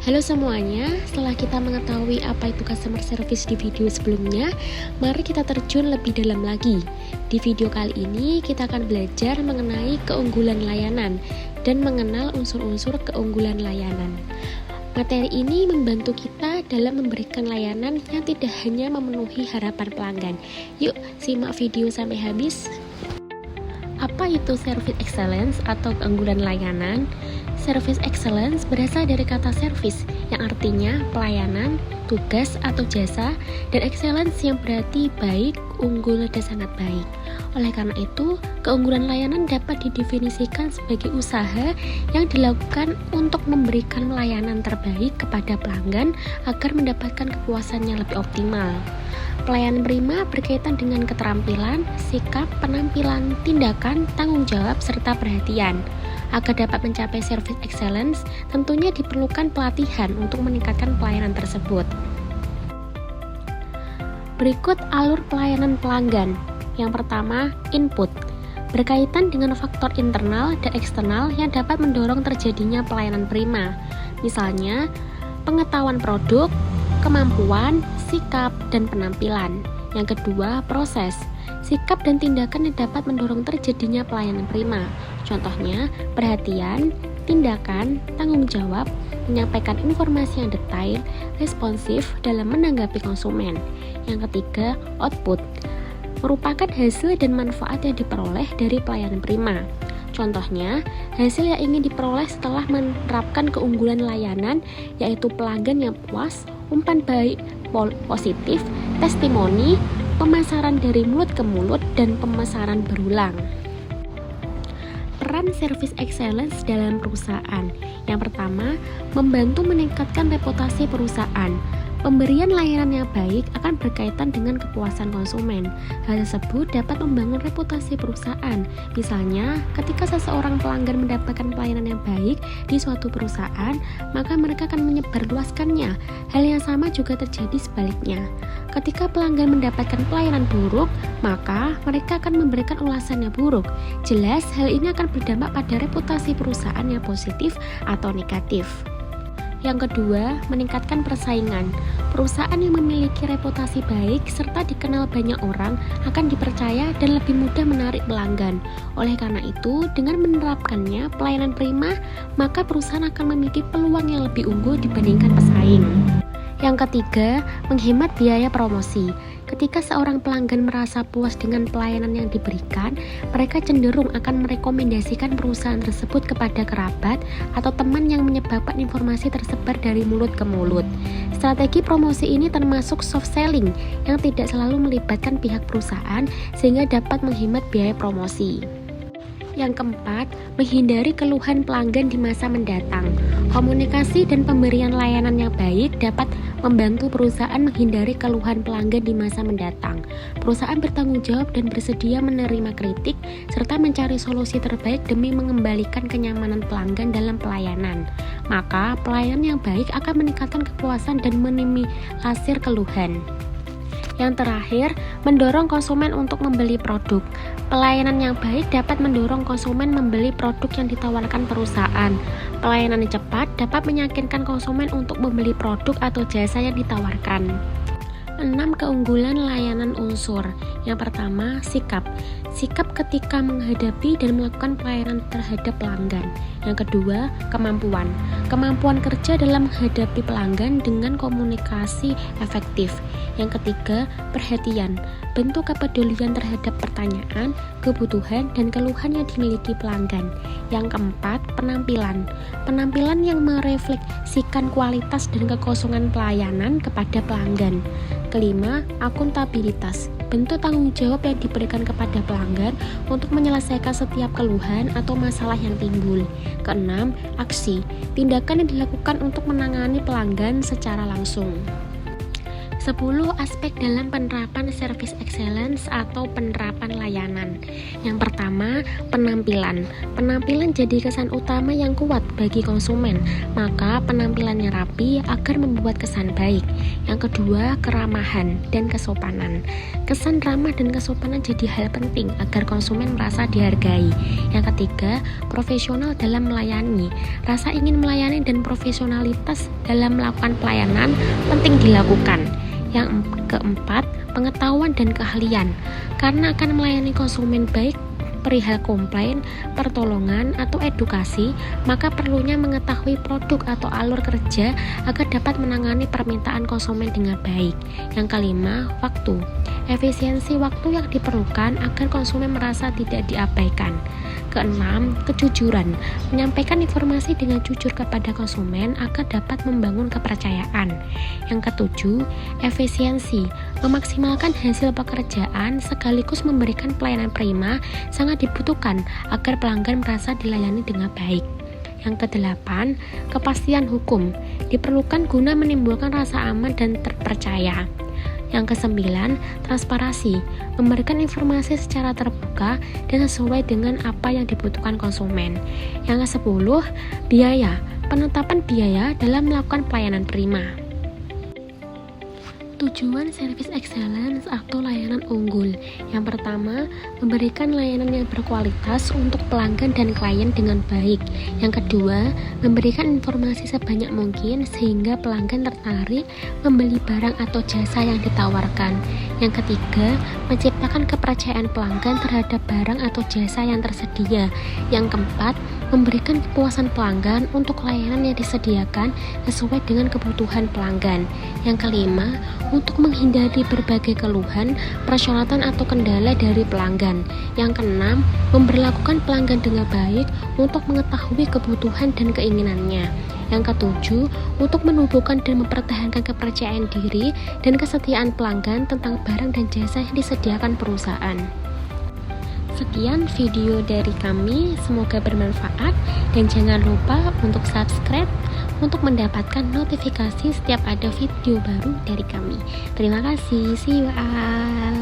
Halo semuanya, setelah kita mengetahui apa itu customer service di video sebelumnya, mari kita terjun lebih dalam lagi. Di video kali ini, kita akan belajar mengenai keunggulan layanan dan mengenal unsur-unsur keunggulan layanan. Materi ini membantu kita dalam memberikan layanan yang tidak hanya memenuhi harapan pelanggan. Yuk, simak video sampai habis. Apa itu service excellence atau keunggulan layanan? Service excellence berasal dari kata service yang artinya pelayanan, tugas atau jasa, dan excellence yang berarti baik, unggul, dan sangat baik. Oleh karena itu, keunggulan layanan dapat didefinisikan sebagai usaha yang dilakukan untuk memberikan layanan terbaik kepada pelanggan agar mendapatkan kepuasan yang lebih optimal. Pelayanan prima berkaitan dengan keterampilan, sikap, penampilan, tindakan, tanggung jawab, serta perhatian. Agar dapat mencapai service excellence, tentunya diperlukan pelatihan untuk meningkatkan pelayanan tersebut. Berikut alur pelayanan pelanggan. Yang pertama, input. Berkaitan dengan faktor internal dan eksternal yang dapat mendorong terjadinya pelayanan prima. Misalnya, pengetahuan produk, kemampuan, sikap, dan penampilan. Yang kedua, proses. Sikap dan tindakan yang dapat mendorong terjadinya pelayanan prima. Contohnya, perhatian, tindakan, tanggung jawab, menyampaikan informasi yang detail, responsif dalam menanggapi konsumen. Yang ketiga, output. Merupakan hasil dan manfaat yang diperoleh dari pelayanan prima. Contohnya, hasil yang ingin diperoleh setelah menerapkan keunggulan layanan yaitu pelanggan yang puas, umpan baik positif, testimoni, pemasaran dari mulut ke mulut, dan pemesanan berulang. Peran service excellence dalam perusahaan. Yang pertama, membantu meningkatkan reputasi perusahaan. Pemberian layanan yang baik akan berkaitan dengan kepuasan konsumen. Hal tersebut dapat membangun reputasi perusahaan. Misalnya, ketika seseorang pelanggan mendapatkan pelayanan yang baik di suatu perusahaan, maka mereka akan menyebarluaskannya. Hal yang sama juga terjadi sebaliknya. Ketika pelanggan mendapatkan pelayanan buruk, maka mereka akan memberikan ulasan yang buruk. Jelas, hal ini akan berdampak pada reputasi perusahaan yang positif atau negatif. Yang kedua, meningkatkan persaingan. Perusahaan yang memiliki reputasi baik serta dikenal banyak orang akan dipercaya dan lebih mudah menarik pelanggan. Oleh karena itu, dengan menerapkannya pelayanan prima, maka perusahaan akan memiliki peluang yang lebih unggul dibandingkan pesaing. Yang ketiga, menghemat biaya promosi. Ketika seorang pelanggan merasa puas dengan pelayanan yang diberikan, mereka cenderung akan merekomendasikan perusahaan tersebut kepada kerabat atau teman yang menyebabkan informasi tersebar dari mulut ke mulut. Strategi promosi ini termasuk soft selling yang tidak selalu melibatkan pihak perusahaan sehingga dapat menghemat biaya promosi. Yang keempat, menghindari keluhan pelanggan di masa mendatang. Komunikasi dan pemberian layanan yang baik dapat membantu perusahaan menghindari keluhan pelanggan di masa mendatang. Perusahaan bertanggung jawab dan bersedia menerima kritik, serta mencari solusi terbaik demi mengembalikan kenyamanan pelanggan dalam pelayanan. Maka, pelayanan yang baik akan meningkatkan kepuasan dan minimalisir keluhan. Yang terakhir, mendorong konsumen untuk membeli produk. Pelayanan yang baik dapat mendorong konsumen membeli produk yang ditawarkan perusahaan. Pelayanan yang cepat dapat meyakinkan konsumen untuk membeli produk atau jasa yang ditawarkan. 6 keunggulan layanan unsur. Yang pertama, sikap. Sikap ketika menghadapi dan melakukan pelayanan terhadap pelanggan. Yang kedua, kemampuan. Kemampuan kerja dalam menghadapi pelanggan dengan komunikasi efektif. Yang ketiga, perhatian. Bentuk kepedulian terhadap pertanyaan, kebutuhan, dan keluhan yang dimiliki pelanggan. Yang keempat, penampilan. Penampilan yang merefleksikan kualitas dan kekosongan pelayanan kepada pelanggan. Kelima, akuntabilitas. Bentuk tanggung jawab yang diberikan kepada pelanggan untuk menyelesaikan setiap keluhan atau masalah yang timbul. Keenam, aksi. Tindakan yang dilakukan untuk menangani pelanggan secara langsung. 10 aspek dalam penerapan service excellence atau penerapan layanan. Yang pertama, penampilan. Penampilan jadi kesan utama yang kuat bagi konsumen, maka penampilannya rapi agar membuat kesan baik. Yang kedua, keramahan dan kesopanan. Kesan ramah dan kesopanan jadi hal penting agar konsumen merasa dihargai. Yang ketiga, profesional dalam melayani. Rasa ingin melayani dan profesionalitas dalam melakukan pelayanan penting dilakukan. Yang keempat, pengetahuan dan keahlian. Karena akan melayani konsumen baik perihal komplain, pertolongan, atau edukasi, maka perlunya mengetahui produk atau alur kerja agar dapat menangani permintaan konsumen dengan baik. Yang kelima, waktu. Efisiensi waktu yang diperlukan agar konsumen merasa tidak diabaikan. Keenam, kejujuran. Menyampaikan informasi dengan jujur kepada konsumen agar dapat membangun kepercayaan. Yang ketujuh, efisiensi. Memaksimalkan hasil pekerjaan sekaligus memberikan pelayanan prima sangat dibutuhkan agar pelanggan merasa dilayani dengan baik. Yang kedelapan, kepastian hukum. Diperlukan guna menimbulkan rasa aman dan terpercaya. Yang kesembilan, transparansi, memberikan informasi secara terbuka dan sesuai dengan apa yang dibutuhkan konsumen. Yang kesepuluh, biaya, penetapan biaya dalam melakukan pelayanan prima. Tujuan service excellence atau layanan unggul. Yang pertama, memberikan layanan yang berkualitas untuk pelanggan dan klien dengan baik. Yang kedua, memberikan informasi sebanyak mungkin sehingga pelanggan tertarik membeli barang atau jasa yang ditawarkan. Yang ketiga, menciptakan kepercayaan pelanggan terhadap barang atau jasa yang tersedia. Yang keempat, memberikan kepuasan pelanggan untuk layanan yang disediakan sesuai dengan kebutuhan pelanggan. Yang kelima, untuk menghindari berbagai keluhan, persyaratan atau kendala dari pelanggan. Yang keenam, memperlakukan pelanggan dengan baik untuk mengetahui kebutuhan dan keinginannya. Yang ketujuh, untuk menumbuhkan dan mempertahankan kepercayaan diri dan kesetiaan pelanggan tentang barang dan jasa yang disediakan perusahaan. Sekian video dari kami, semoga bermanfaat dan jangan lupa untuk subscribe untuk mendapatkan notifikasi setiap ada video baru dari kami. Terima kasih, see you all.